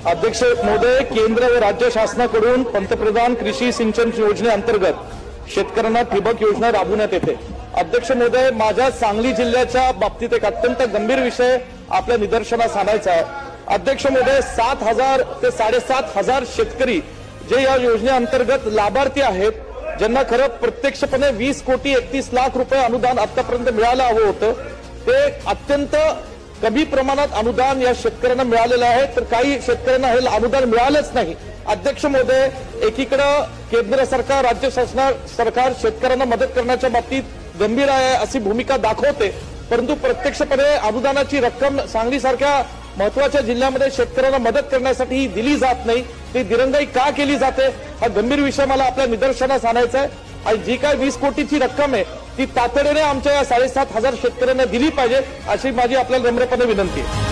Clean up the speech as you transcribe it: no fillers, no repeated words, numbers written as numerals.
अध्यक्ष महोदय, केंद्र व राज्य शासनाकडून पंतप्रधान कृषी सिंचन योजनेअंतर्गत शेतकऱ्यांना ठिबक योजना राबवण्यात येते। अध्यक्ष महोदय, माझ्या सांगली जिल्ह्याच्या बाबतीत एक अत्यंत गंभीर विषय आपल्या निदर्शनास आणायचा आहे। अध्यक्ष महोदय, 7,000 ते 7,500 शेतकरी जे या योजनेअंतर्गत लाभार्थी आहेत, ज्यांना खरं प्रत्यक्षपणे 20 कोटी 31 लाख रुपये अनुदान आतापर्यंत मिळालं हवं होतं, ते अत्यंत कमी प्रमाणात अनुदान या शेतकऱ्यांना मिळालेलं आहे, तर काही शेतकऱ्यांना हे अनुदान मिळालंच नाही। अध्यक्ष महोदय, एकीकडे केंद्र सरकार, राज्य सरकार शेतकऱ्यांना मदत करण्याच्या बाबतीत गंभीर आहे अशी भूमिका दाखवते, परंतु प्रत्यक्षपणे अनुदानाची रक्कम सांगलीसारख्या महत्त्वाच्या जिल्ह्यामध्ये शेतकऱ्यांना मदत करण्यासाठी दिली जात नाही। ती दिरंगाई का केली जाते, हा गंभीर विषय मला आपल्या निदर्शनास आणायचा आहे। आणि जी काय 20 कोटीची रक्कम आहे ती तातडीने आमच्या या 7,500 शेतकऱ्यांना दिली पाहिजे, अशी माझी आपल्याला नम्रपणे विनंती आहे।